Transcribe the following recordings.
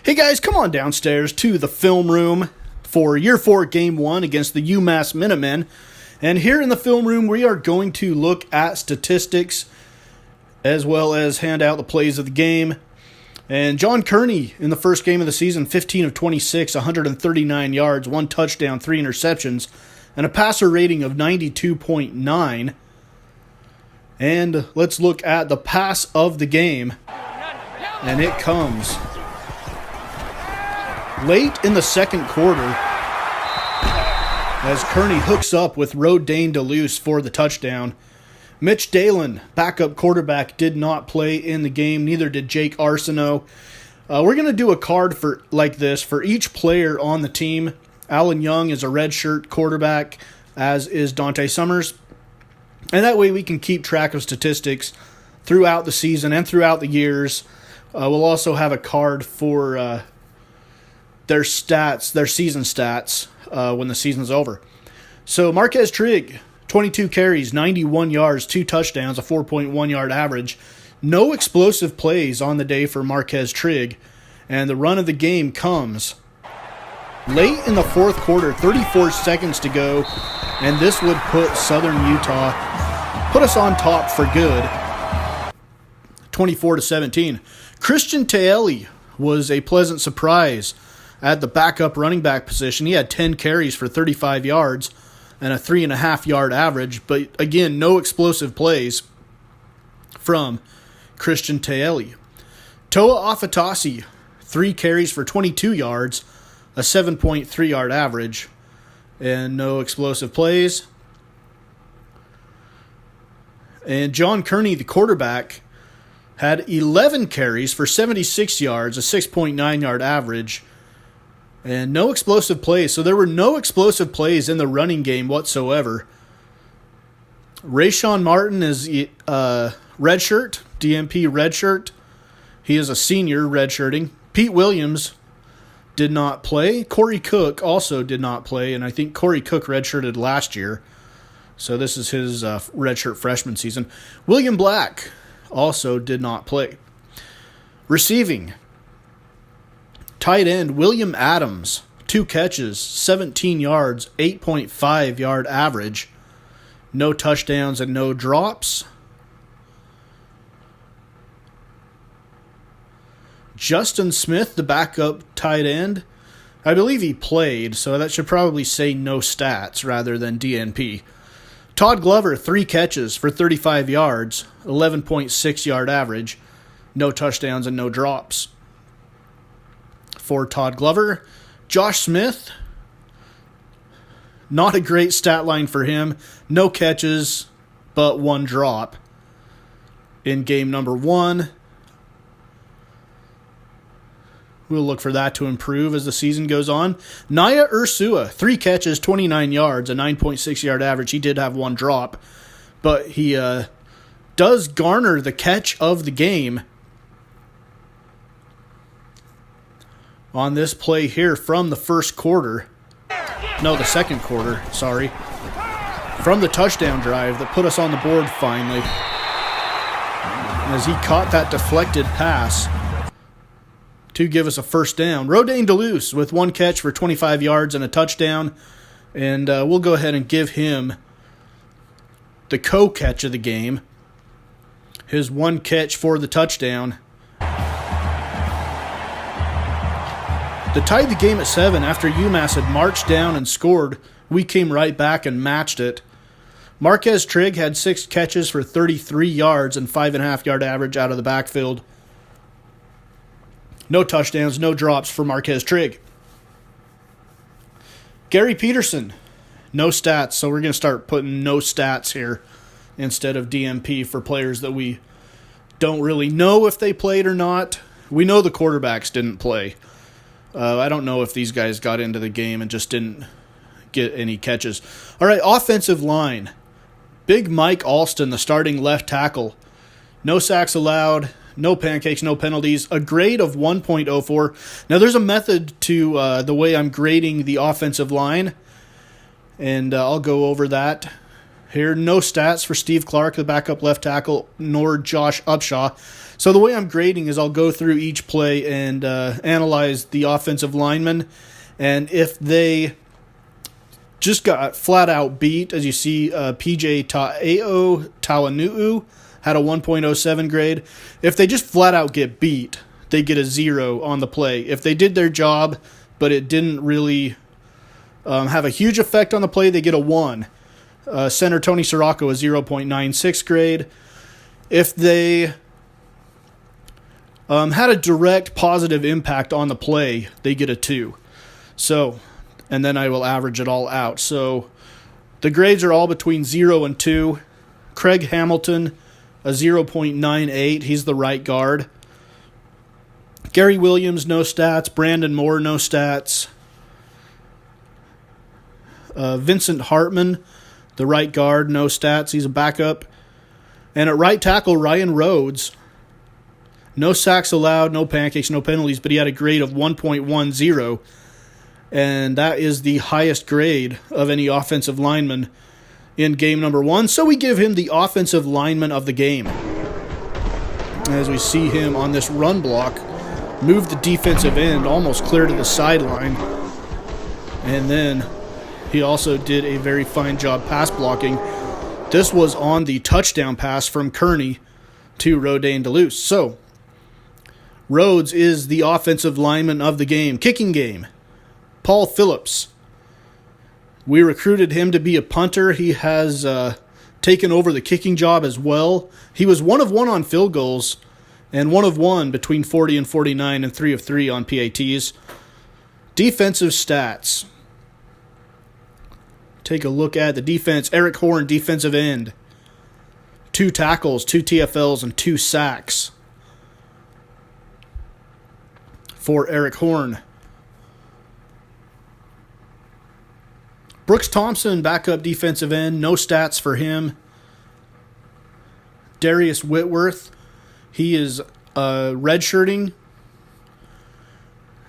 Hey guys, come on downstairs to the film room for Year 4 Game 1 against the UMass Minutemen. And here in the film room, we are going to look at statistics as well as hand out the plays of the game. And John Kearney in the first game of the season, 15 of 26, 139 yards, 1 touchdown, 3 interceptions, and a passer rating of 92.9. And let's look at the pass of the game. And it comes late in the second quarter as Kearney hooks up with Rodane DeLuce for the touchdown. Mitch Dalen, backup quarterback, did not play in the game. Neither did Jake Arsenault. We're going to do a card like this for each player on the team. Alan Young is a redshirt quarterback, as is Dante Summers. And that way we can keep track of statistics throughout the season and throughout the years. We'll also have a card for their stats, their season stats, when the season's over. So Marquez Trigg, 22 carries, 91 yards, 2 touchdowns, a 4.1 yard average. No explosive plays on the day for Marquez Trigg. And the run of the game comes late in the fourth quarter, 34 seconds to go. And this would put Southern Utah, put us on top for good, 24-17. Christian Taeli was a pleasant surprise at the backup running back position. He had 10 carries for 35 yards and a 3.5 yard average, but again, no explosive plays from Christian Taeli. Toa Afatasi, 3 carries for 22 yards, a 7.3 yard average, and no explosive plays. And John Kearney, the quarterback, had 11 carries for 76 yards, a 6.9 yard average, and no explosive plays. So there were no explosive plays in the running game whatsoever. Rayshawn Martin is redshirt, DMP redshirt. He is a senior redshirting. Pete Williams did not play. Corey Cook also did not play, and I think Corey Cook redshirted last year. So this is his redshirt freshman season. William Black also did not play. Receiving, tight end William Adams, 2 catches, 17 yards, 8.5 yard average, no touchdowns and no drops. Justin Smith, the backup tight end, I believe he played, so that should probably say no stats rather than DNP. Todd Glover, 3 catches for 35 yards, 11.6 yard average, no touchdowns and no drops. For Todd Glover, Josh Smith, not a great stat line for him. No catches, but 1 drop in game number 1. We'll look for that to improve as the season goes on. Naya Ursua, 3 catches, 29 yards, a 9.6 yard average. He did have 1 drop, but he does garner the catch of the game on this play here from the first quarter. No, the second quarter, sorry. From the touchdown drive that put us on the board finally, as he caught that deflected pass to give us a first down. Rodane DeLuce with 1 catch for 25 yards and a touchdown. And we'll go ahead and give him the co-catch of the game. His 1 catch for the touchdown. That tied the game at 7 after UMass had marched down and scored. We came right back and matched it. Marquez Trigg had 6 catches for 33 yards and 5.5 yard average out of the backfield. No touchdowns, no drops for Marquez Trigg. Gary Peterson, no stats, so we're going to start putting no stats here instead of DMP for players that we don't really know if they played or not. We know the quarterbacks didn't play. I don't know if these guys got into the game and just didn't get any catches. All right, offensive line. Big Mike Alston, the starting left tackle. No sacks allowed. No pancakes, no penalties, a grade of 1.04. Now, there's a method to the way I'm grading the offensive line, and I'll go over that Here, no stats for Steve Clark, the backup left tackle, nor Josh Upshaw. So the way I'm grading is I'll go through each play and analyze the offensive linemen. And if they just got flat out beat, as you see, PJ Ta'eo Tawanu'u had a 1.07 grade. If they just flat out get beat, they get a 0 on the play. If they did their job, but it didn't really have a huge effect on the play, they get a 1. Center Tony Sirocco a 0.96 grade. If they had a direct positive impact on the play, they get a 2. So, and then I will average it all out. So the grades are all between 0 and 2. Craig Hamilton, a 0.98. He's the right guard. Gary Williams, no stats. Brandon Moore, no stats. Vincent Hartman, the right guard, no stats. He's a backup. And at right tackle, Ryan Rhodes, no sacks allowed, no pancakes, no penalties, but he had a grade of 1.10. And that is the highest grade of any offensive lineman in game number 1. So we give him the offensive lineman of the game. As we see him on this run block, move the defensive end almost clear to the sideline. And then he also did a very fine job pass blocking. This was on the touchdown pass from Kearney to Rodane DeLuce. So, Rhodes is the offensive lineman of the game. Kicking game, Paul Phillips. We recruited him to be a punter. He has taken over the kicking job as well. He was 1 of 1 on field goals and 1 of 1 between 40 and 49 and 3 of 3 on PATs. Defensive stats. Take a look at the defense. Eric Horn, defensive end. 2 tackles, 2 TFLs, and 2 sacks for Eric Horn. Brooks Thompson, backup defensive end. No stats for him. Darius Whitworth, he is redshirting.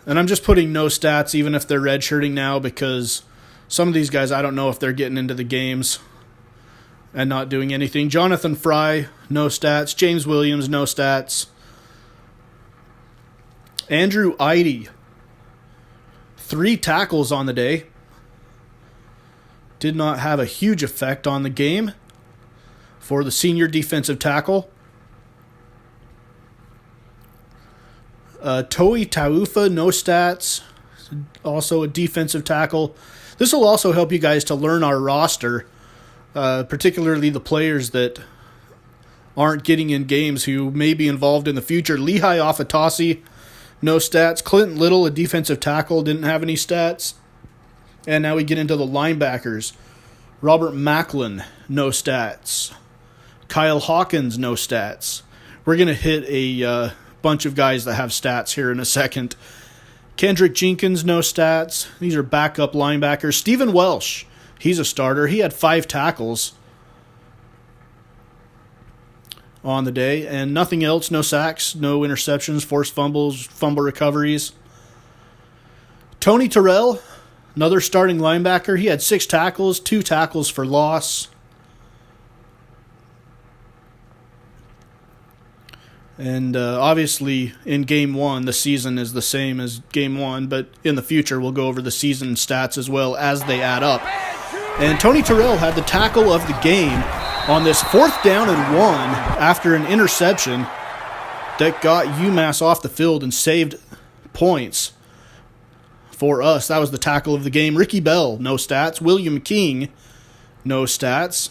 And I'm just putting no stats even if they're redshirting now because some of these guys, I don't know if they're getting into the games and not doing anything. Jonathan Fry, no stats. James Williams, no stats. Andrew Eide, 3 tackles on the day. Did not have a huge effect on the game for the senior defensive tackle. Toi Taufa, no stats. Also a defensive tackle. This will also help you guys to learn our roster, particularly the players that aren't getting in games who may be involved in the future. Lehigh Afatasi, no stats. Clinton Little, a defensive tackle, didn't have any stats. And now we get into the linebackers. Robert Macklin, no stats. Kyle Hawkins, no stats. We're going to hit a bunch of guys that have stats here in a second. Kendrick Jenkins, no stats. These are backup linebackers. Stephen Welsh, he's a starter. He had 5 tackles on the day, and nothing else. No sacks, no interceptions, forced fumbles, fumble recoveries. Tony Terrell, another starting linebacker. He had 6 tackles, 2 tackles for loss. And obviously, in Game 1, the season is the same as Game 1, but in the future, we'll go over the season stats as well as they add up. And Tony Terrell had the tackle of the game on this 4th down and 1 after an interception that got UMass off the field and saved points for us. That was the tackle of the game. Ricky Bell, no stats. William King, no stats.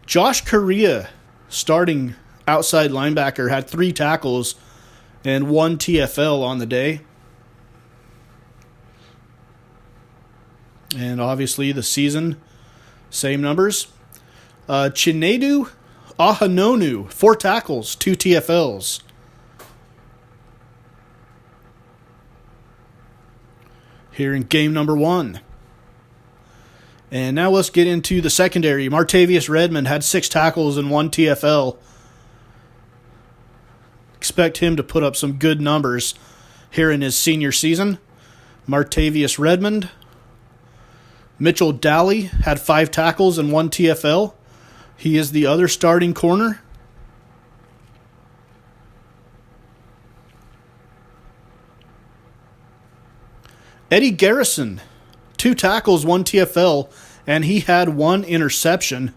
Josh Correa, starting outside linebacker, had 3 tackles and 1 TFL on the day. And obviously the season, same numbers. Chinedu Ahanonu, 4 tackles, 2 TFLs. Here in game number 1. And now let's get into the secondary. Martavius Redmond had 6 tackles and 1 TFL. Expect him to put up some good numbers here in his senior season. Martavius Redmond. Mitchell Daly had 5 tackles and 1 TFL. He is the other starting corner. Eddie Garrison, 2 tackles, 1 TFL, and he had 1 interception.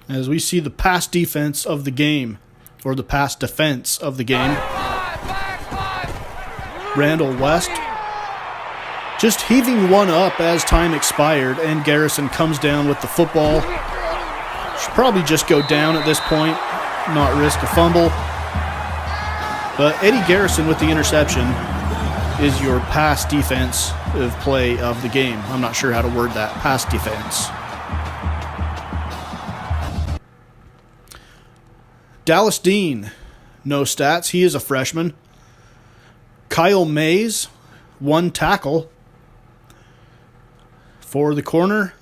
As we see the pass defense of the game, or the pass defense of the game. Randall West just heaving one up as time expired, and Garrison comes down with the football. Should probably just go down at this point, not risk a fumble. But Eddie Garrison with the interception is your pass defensive play of the game. I'm not sure how to word that. Pass defense. Dallas Dean, no stats. He is a freshman. Kyle Mays, 1 tackle for the corner.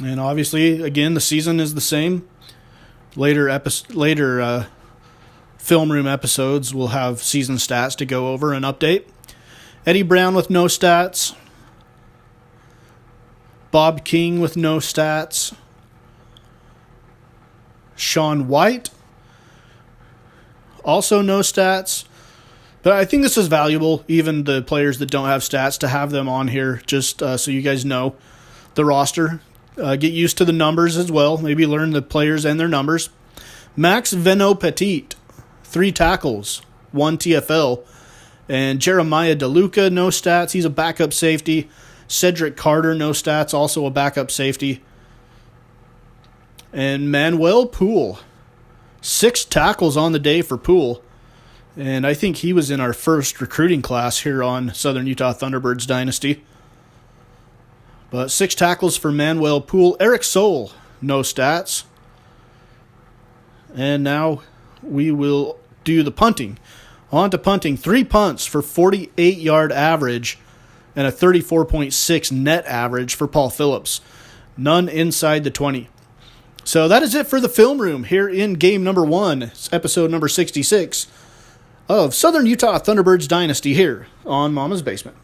And obviously, again, the season is the same. Later film room episodes will have season stats to go over and update. Eddie Brown with no stats. Bob King with no stats. Sean White, also no stats. But I think this is valuable, even the players that don't have stats, to have them on here, just so you guys know the roster. Get used to the numbers as well. Maybe learn the players and their numbers. Max Veno-Petit, 3 tackles, 1 TFL. And Jeremiah DeLuca, no stats. He's a backup safety. Cedric Carter, no stats, also a backup safety. And Manuel Poole, 6 tackles on the day for Poole. And I think he was in our first recruiting class here on Southern Utah Thunderbirds Dynasty. But 6 tackles for Manuel Poole. Eric Soule, no stats. And now we will do the punting. On to punting. 3 punts for 48-yard average and a 34.6 net average for Paul Phillips. None inside the 20. So that is it for the film room here in game number 1. It's episode number 66 of Southern Utah Thunderbirds Dynasty here on Mama's Basement.